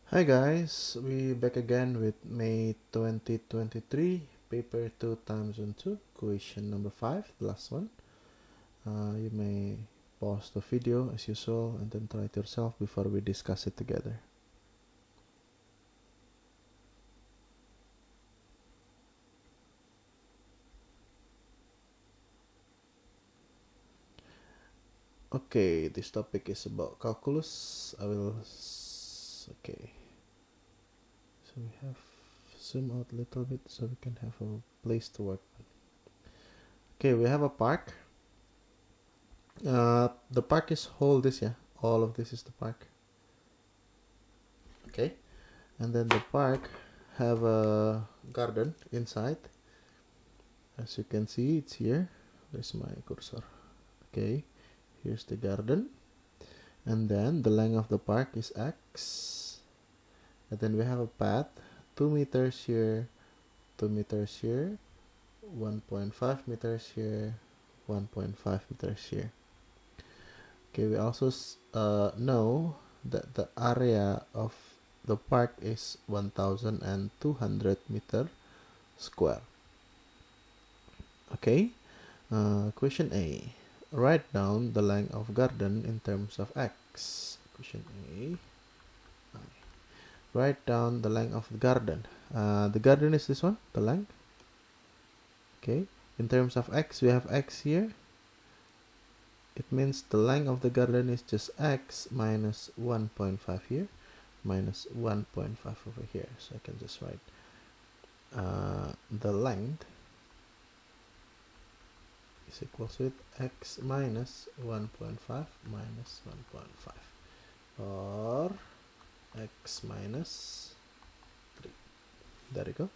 Hi guys, we back again with May 2023 Paper 2 Timezone 2 question number 5, the last one. You may pause the video as usual and then try it yourself before we discuss it together. Okay, this topic is about calculus. Okay, so we have zoom out a little bit so we can have a place to work. Okay, we have a park. The park is whole this, yeah, all of this is the park. Okay, and then the park have a garden inside. As you can see, it's here. There's my cursor. Okay, here's the garden, and then the length of the park is x, and then we have a path 2 meters here, 2 meters here, 1.5 meters here, 1.5 meters here. Okay, we also know that the area of the park is 1200 meter square. Okay, question A. Write down the length of garden in terms of x. Question A. Write down the length of the garden. The garden is this one, the length. Okay, in terms of x, we have x here. It means the length of the garden is just x minus 1.5 here, minus 1.5 over here. So I can just write the length is equals with x minus 1.5 minus 1.5, or x minus 3. There you go.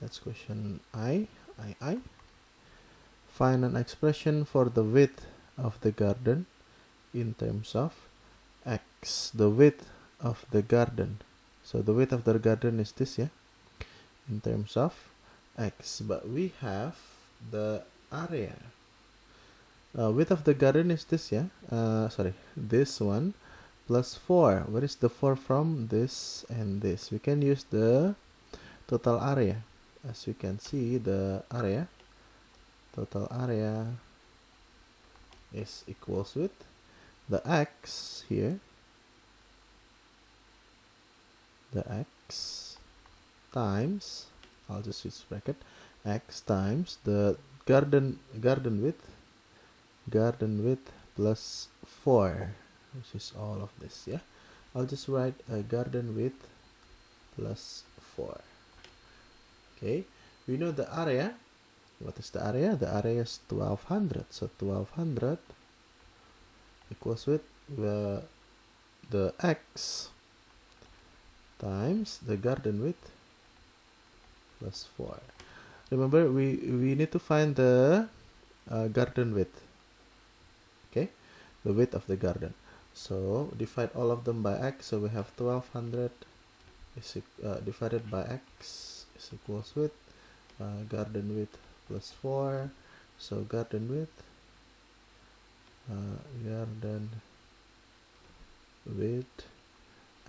That's question I. Find an expression for the width of the garden in terms of x. The width of the garden. So the width of the garden is this, yeah, in terms of x. But we have the area. Width of the garden is this, yeah. This one plus 4. Where is the 4 from? This and this. We can use the total area. As we can see, the area, total area is equals with the x here, the x times, I'll just use bracket, x times the garden width plus 4, which is all of this, yeah. I'll just write a garden width plus 4. Okay, we know the area. What is the area? The area is 1200. So 1200 equals with the x times the garden width plus 4. Remember, we need to find the garden width. Okay, the width of the garden. So divide all of them by x. So we have 1200 is divided by x is equals with garden width plus 4. So garden width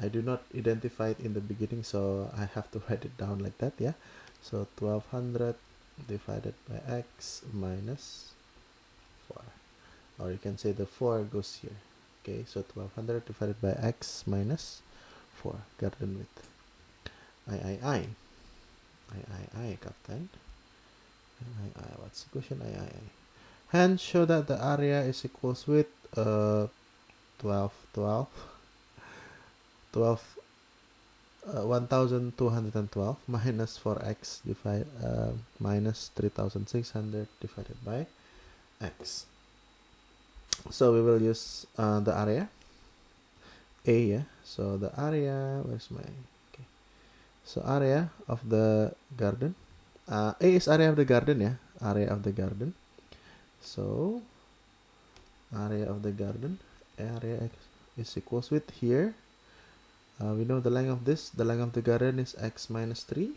I do not identify it in the beginning, so I have to write it down like that, yeah. So 1200 divided by x minus 4, or you can say the 4 goes here. Okay, so 1200 divided by x minus 4, garden width. Captain. What's the question? Hence, show that the area is equals with 1212 minus 4x minus 3600 divided by x. So we will use the area A, yeah. So the area, where's my, okay. So area of the garden, A is area of the garden, yeah, area of the garden. So area of the garden, area is equals with here. We know the length of this. The length of the garden is x minus 3.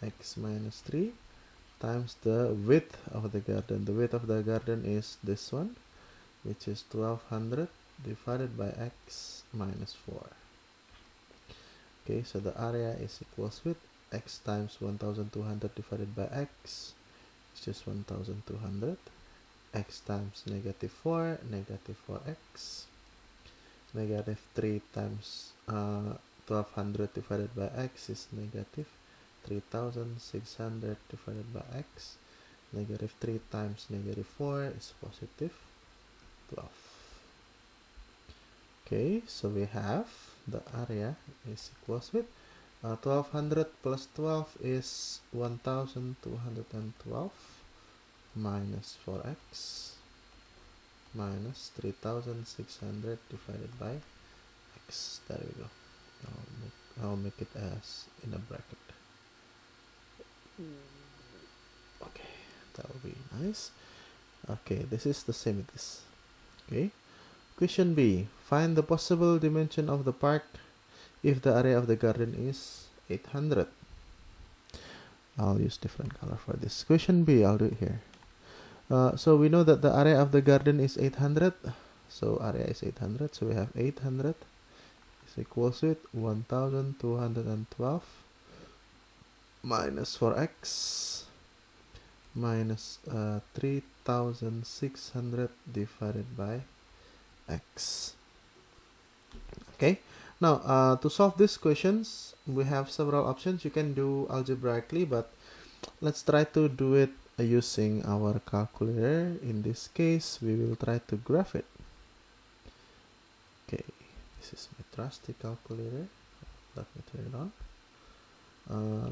X minus 3 times the width of the garden. The width of the garden is this one, which is 1200 divided by x minus 4. Okay, so the area is equals with x times 1200 divided by x, it's just 1200, x times negative 4, negative 4x, negative 3 times 1200 divided by x is negative 3600 divided by x, negative 3 times negative 4 is positive 12. Okay, so we have the area is equals with 1200 plus 12 is 1212 minus 4x minus 3600 divided by x. There we go. I'll make it as in a bracket. Okay, that will be nice. Okay, this is the same with this. Okay, question B, find the possible dimension of the park if the area of the garden is 800. I'll use different color for this. Question B, I'll do it here. So we know that the area of the garden is 800. So area is 800. So we have 800 is equals with 1212 minus 4x minus 3600 divided by x. Okay, now to solve these questions we have several options. You can do algebraically, but let's try to do it using our calculator. In this case we will try to graph it. Okay, this is my trusty calculator. Let me turn it on.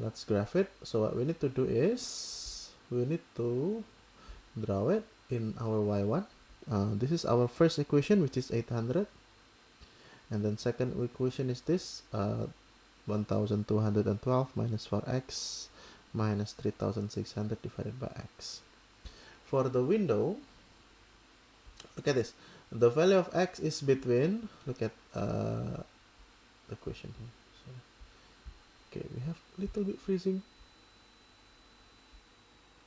Let's graph it. So what we need to do is we need to draw it in our y1. This is our first equation, which is 800, and then second equation is this 1212 minus 4x minus 3600 divided by x. For the window, look at this. The value of x is between, look at the question here. So, okay, we have a little bit freezing.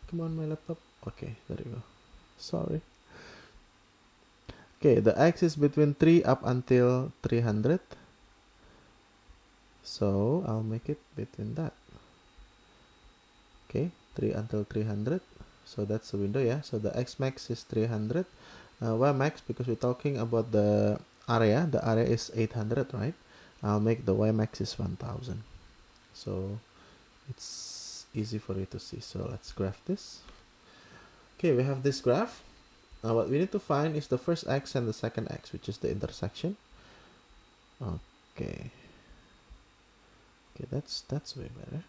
Come on, my laptop. Okay, there you go. Sorry. Okay, the x is between 3 up until 300. So I'll make it between that. Okay, 3 until 300. So that's the window, yeah. So the x max is 300. Y max, because we're talking about the area is 800, right? I'll make the y max is 1000. So it's easy for you to see. So let's graph this. Okay, we have this graph. What we need to find is the first x and the second x, which is the intersection. Okay. Okay, that's way better.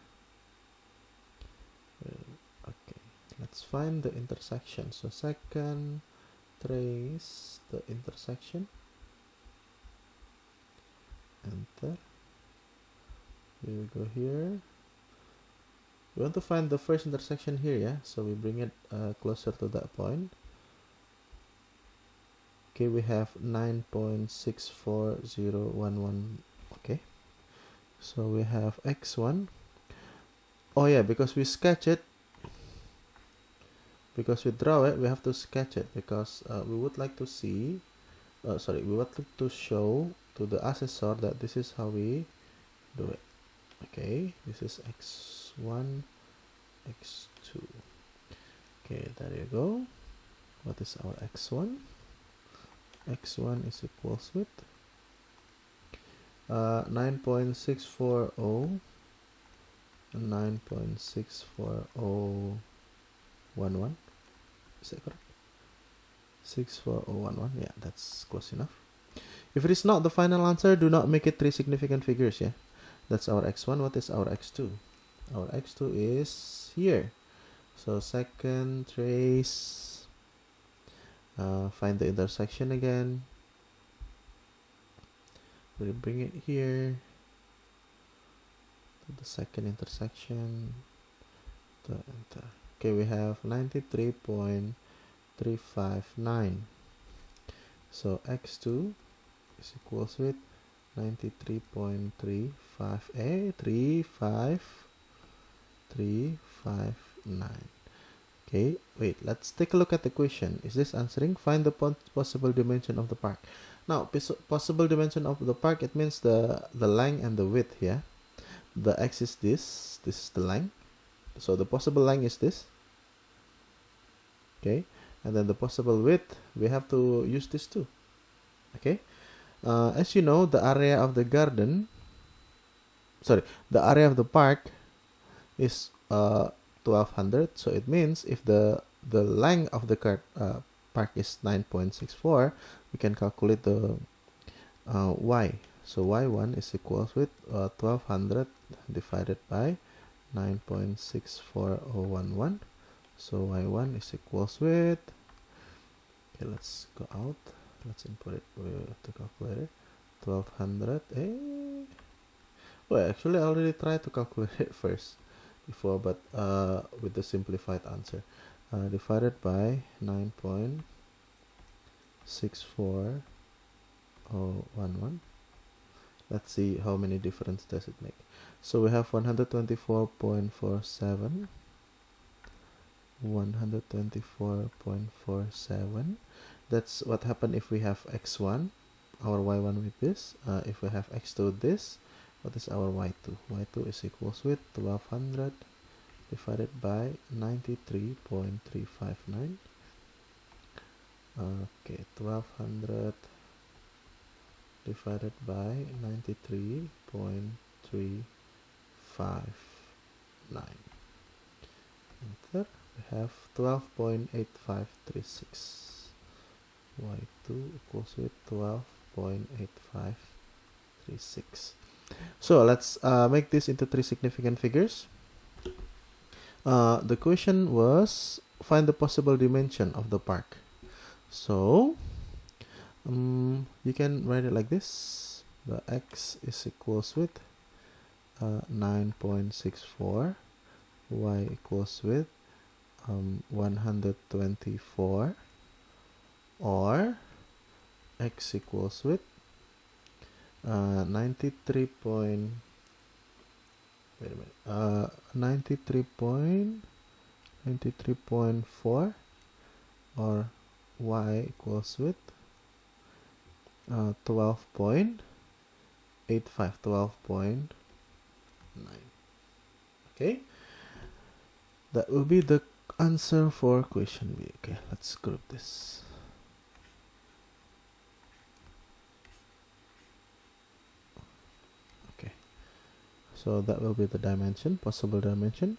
Okay, let's find the intersection. So second, trace the intersection. Enter. We will go here. We want to find the first intersection here, yeah? So we bring it closer to that point. Okay, we have 9.64011. Okay, so we have x1. Oh yeah, because we sketch it, because we draw it, we have to sketch it, because we would like to see, we would like to show to the assessor that this is how we do it. Okay, this is x1, x2. Okay, there you go. What is our x1? X1 is equals with 9.640 and 9.64011. Is that correct? 64011. Yeah, that's close enough. If it is not the final answer, do not make it three significant figures. Yeah, that's our x1. What is our x2? Our x2 is here. So second trace. Find the intersection again. We'll bring it here to the second intersection. Enter. Okay, we have 93.359. So x2 is equals with 93.359. Okay, wait, let's take a look at the question. Is this answering? Find the possible dimension of the park. Now, possible dimension of the park, it means the length and the width here. The x is this is the length, so the possible length is this, okay, and then the possible width, we have to use this too, okay. As you know, the area of the garden, the area of the park is 1200, so it means if the length of the park is 9.64, we can calculate the y. So y1 is equals with 1200 divided by 9.64011. So y1 is equals with, okay, let's go out, let's input it to calculate it. 1200, well, actually I already tried to calculate it first before, but with the simplified answer, divided by 9.64011. Let's see how many difference does it make. So we have 124.47, 124.47. That's what happened if we have x1, our y1 with this. If we have x2 with this, what is our y2? Y2 is equals with 1200 divided by 93.359. Okay, 1200 divided by 93.359. Enter. We have 12.8536. y2 equals with 12.8536. So let's make this into three significant figures. The question was find the possible dimension of the park. So you can write it like this. The x is equals with 9.64, y equals with 124, or x equals with 93.4, or y equals with 12.85, 12.9. Okay, that will be the answer for question B. Okay, let's group this. Okay, so that will be the dimension, possible dimension.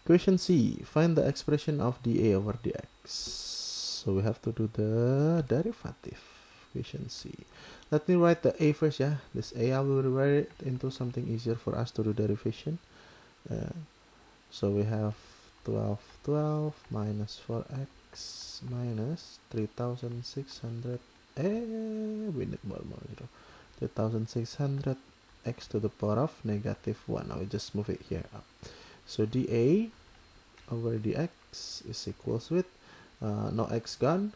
Question C, find the expression of dA over dx. So we have to do the derivative. Question C. Let me write the a first, yeah. This a I will rewrite it into something easier for us to do derivation. So we have 12 minus 4x minus 3600. We need more 3600 x to the power of -1. Now we just move it here up. So dA over dx is equals with no x gone,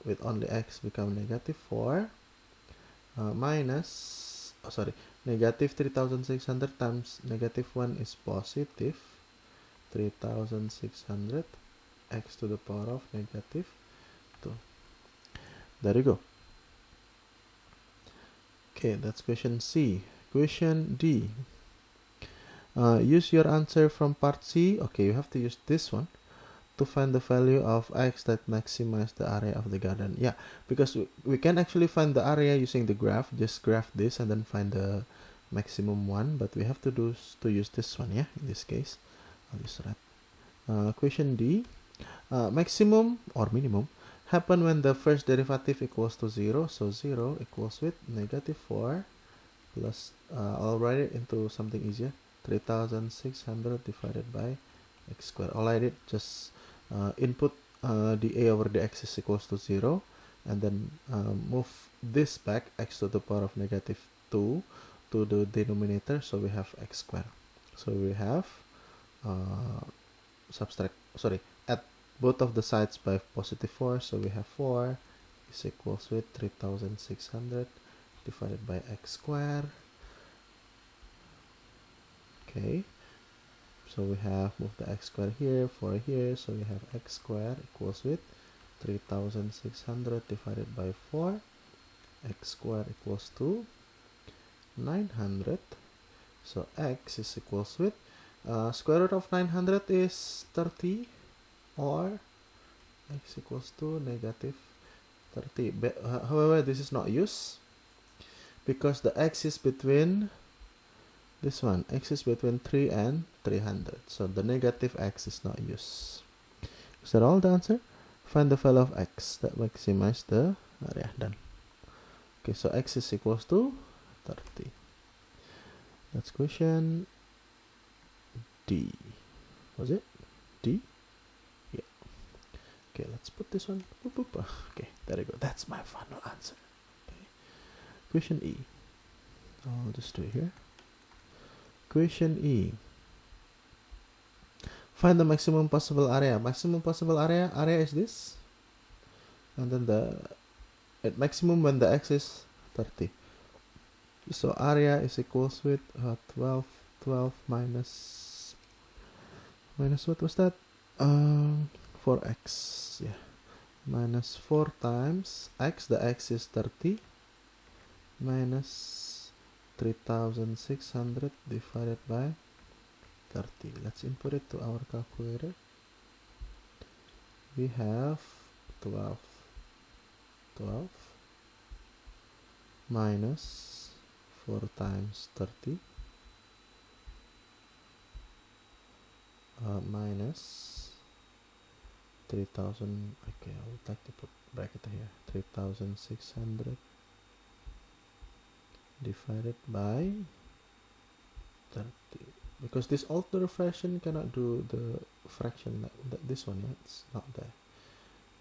with only x become -4, minus negative 3600 times -1 is positive 3600 x to the power of -2. There you go. Okay, that's question C. Question D. Use your answer from part C. Okay, you have to use this one to find the value of x that maximize the area of the garden. Yeah, because we can actually find the area using the graph. Just graph this and then find the maximum one, but we have to use this one, yeah, in this case. I'll use that. Question D. Maximum or minimum happen when the first derivative equals to 0. So 0 equals with -4 plus, I'll write it into something easier, 3600 divided by x squared. All I did, just input dA over dx is equals to 0, and then move this back, x to the power of -2 to the denominator, so we have x squared. So we have add both of the sides by +4, so we have 4 is equals with 3600 divided by x squared. Okay, so we have move the x squared here, 4 here, so we have x squared equals with 3600 divided by 4. x squared equals to 900. So x is equals with square root of 900 is 30, or x equals to negative 30. However, this is not used because the x is between this one. X is between 3 and 300. So the negative x is not used. Is that all the answer? Find the value of x that maximize the area. Done. Okay, so x is equals to 30. That's question D. Was it? D? Yeah. Okay, let's put this one. Boop, boop. Okay, there you go. That's my final answer. Okay. Question E. I'll just do it here. Question E. Find the maximum possible area. Maximum possible area is this. And then at maximum when the x is 30. So area is equals with 12 minus what was that? 4x. Yeah. Minus 4 times x. The x is 30. Minus 3600 divided by 30. Let's input it to our calculator. We have 12 minus 4 times 30 minus 3000. Okay, I would like to put bracket here. 3600 divided by 30, because this older version cannot do the fraction like this one. Yeah, it's not there,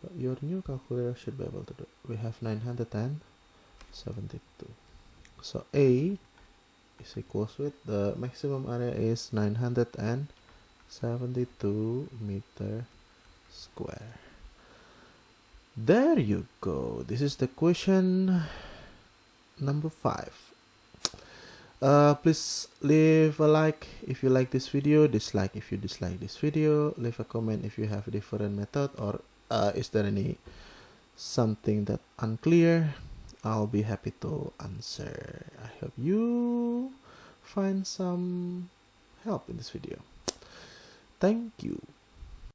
but your new calculator should be able to do it. We have 972. So A is equals with the maximum area is 972 meter square. There you go. This is the question number 5. Please leave a like if you like this video, dislike if you dislike this video, leave a comment if you have a different method, or is there any something that unclear. I'll be happy to answer. I hope you find some help in this video. Thank you.